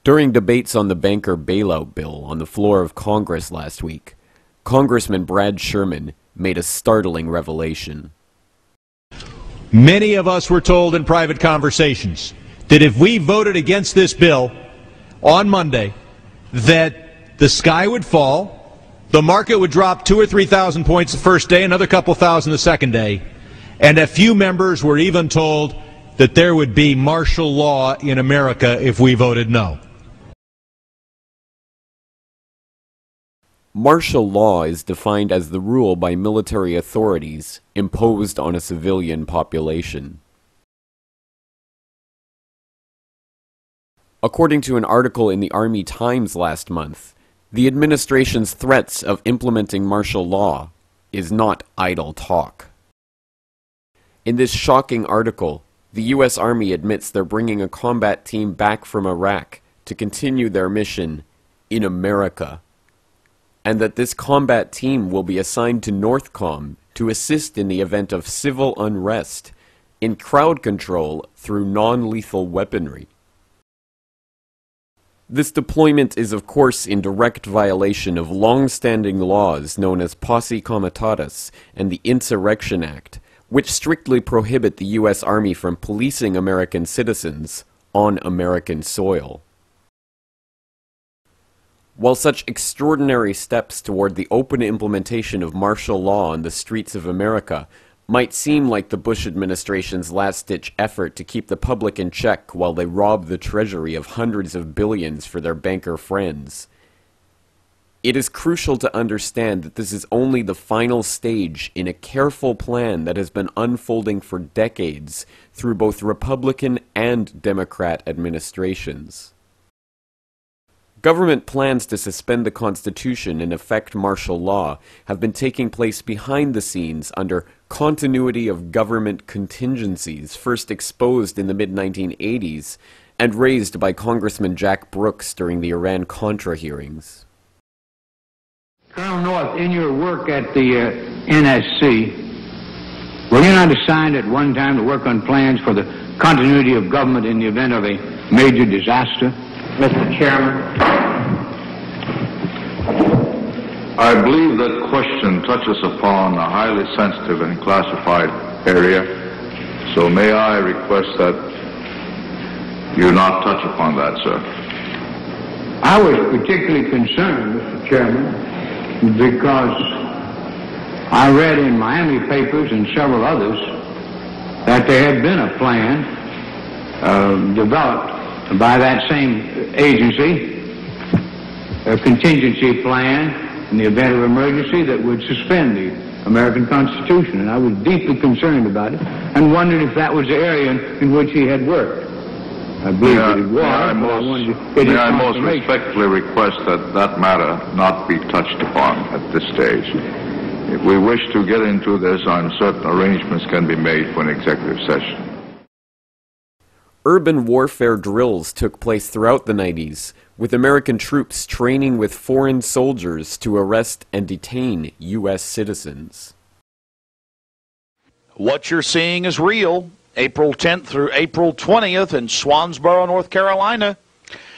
During debates on the banker bailout bill on the floor of Congress last week, Congressman Brad Sherman made a startling revelation. Many of us were told in private conversations that if we voted against this bill on Monday, that the sky would fall, the market would drop 2,000 or 3,000 points the first day, another couple thousand the second day, and a few members were even told that there would be martial law in America if we voted no. Martial law is defined as the rule by military authorities imposed on a civilian population. According to an article in the Army Times last month, the administration's threats of implementing martial law is not idle talk. In this shocking article, the U.S. Army admits they're bringing a combat team back from Iraq to continue their mission in America, and that this combat team will be assigned to NORTHCOM to assist in the event of civil unrest, in crowd control through non-lethal weaponry. This deployment is of course in direct violation of long-standing laws known as Posse Comitatus and the Insurrection Act, which strictly prohibit the U.S. Army from policing American citizens on American soil. While such extraordinary steps toward the open implementation of martial law on the streets of America might seem like the Bush administration's last-ditch effort to keep the public in check while they rob the Treasury of hundreds of billions for their banker friends, it is crucial to understand that this is only the final stage in a careful plan that has been unfolding for decades through both Republican and Democrat administrations. Government plans to suspend the Constitution and effect martial law have been taking place behind the scenes under continuity of government contingencies first exposed in the mid-1980s and raised by Congressman Jack Brooks during the Iran-Contra hearings. Colonel North, in your work at the NSC, were you not assigned at one time to work on plans for the continuity of government in the event of a major disaster? Mr. Chairman. I believe that question touches upon a highly sensitive and classified area, so may I request that you not touch upon that, sir. I was particularly concerned, Mr. Chairman, because I read in Miami papers and several others that there had been a plan developed by that same agency, a contingency plan in the event of emergency that would suspend the American Constitution. And I was deeply concerned about it and wondered if that was the area in which he had worked. I believe that it was, may I most respectfully request that that matter not be touched upon at this stage. If we wish to get into this, I'm certain arrangements can be made for an executive session. Urban warfare drills took place throughout the 90s, with American troops training with foreign soldiers to arrest and detain U.S. citizens. What you're seeing is real. April 10th through April 20th in Swansboro, North Carolina.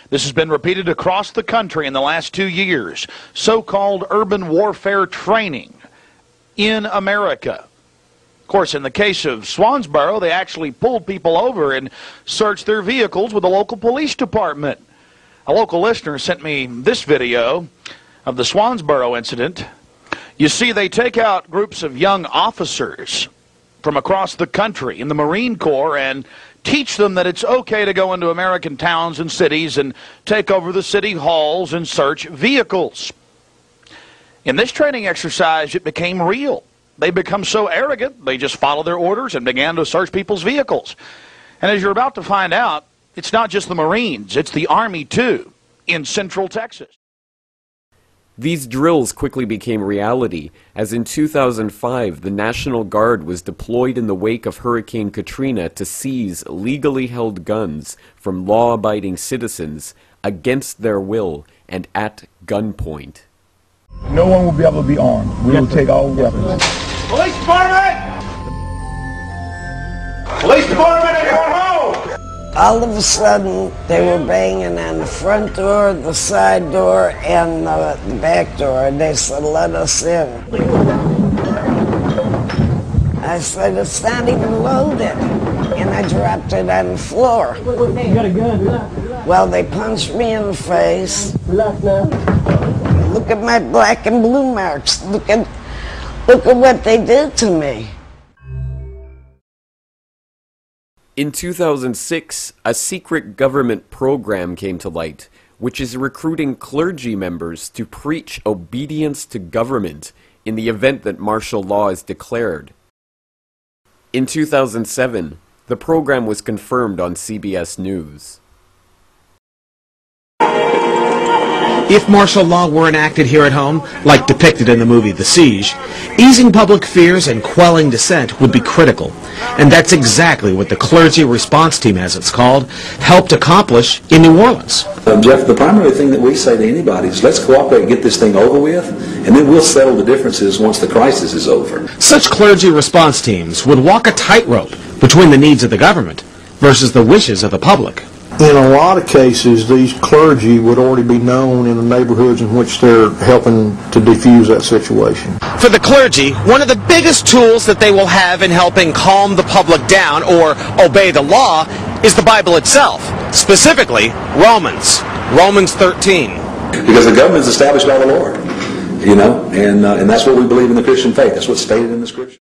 This has been repeated across the country in the last 2 years. So-called urban warfare training in America. Of course, in the case of Swansboro, they actually pulled people over and searched their vehicles with the local police department. A local listener sent me this video of the Swansboro incident. You see, they take out groups of young officers from across the country in the Marine Corps and teach them that it's okay to go into American towns and cities and take over the city halls and search vehicles. In this training exercise, it became real. They become so arrogant, they just followed their orders and began to search people's vehicles. And as you're about to find out, it's not just the Marines, it's the Army too, in Central Texas. These drills quickly became reality, as in 2005 the National Guard was deployed in the wake of Hurricane Katrina to seize legally held guns from law-abiding citizens against their will and at gunpoint. No one will be able to be armed. We will take all weapons. Police Department! Police Department, everyone home! All of a sudden, they were banging on the front door, the side door, and the back door, and they said, "Let us in." I said, "It's not even loaded," and I dropped it on the floor. You got a gun? Well, they punched me in the face. Look at my black and blue marks. Look at what they did to me. In 2006, a secret government program came to light, which is recruiting clergy members to preach obedience to government in the event that martial law is declared. In 2007, the program was confirmed on CBS News. If martial law were enacted here at home, like depicted in the movie The Siege, easing public fears and quelling dissent would be critical. And that's exactly what the Clergy Response Team, as it's called, helped accomplish in New Orleans. Jeff, the primary thing that we say to anybody is let's cooperate and get this thing over with, and then we'll settle the differences once the crisis is over. Such clergy response teams would walk a tightrope between the needs of the government versus the wishes of the public. In a lot of cases, these clergy would already be known in the neighborhoods in which they're helping to defuse that situation. For the clergy, one of the biggest tools that they will have in helping calm the public down or obey the law is the Bible itself, specifically Romans 13. Because the government is established by the Lord, you know, and that's what we believe in the Christian faith. That's what's stated in the Scripture.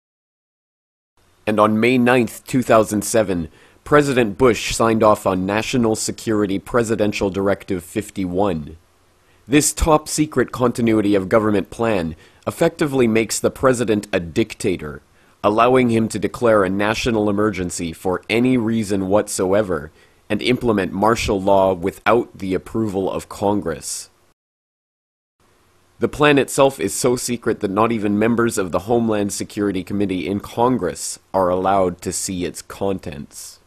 And on May 9th, 2007, President Bush signed off on National Security Presidential Directive 51. This top-secret continuity of government plan effectively makes the president a dictator, allowing him to declare a national emergency for any reason whatsoever and implement martial law without the approval of Congress. The plan itself is so secret that not even members of the Homeland Security Committee in Congress are allowed to see its contents.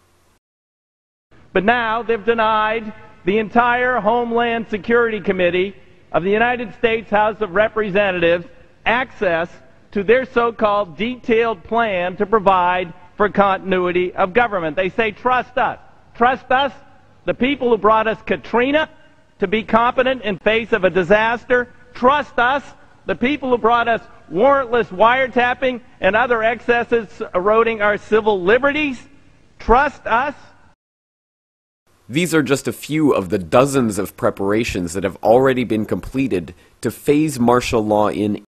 But now they've denied the entire Homeland Security Committee of the United States House of Representatives access to their so-called detailed plan to provide for continuity of government. They say, trust us. Trust us, the people who brought us Katrina, to be competent in face of a disaster. Trust us, the people who brought us warrantless wiretapping and other excesses eroding our civil liberties. Trust us. These are just a few of the dozens of preparations that have already been completed to phase martial law in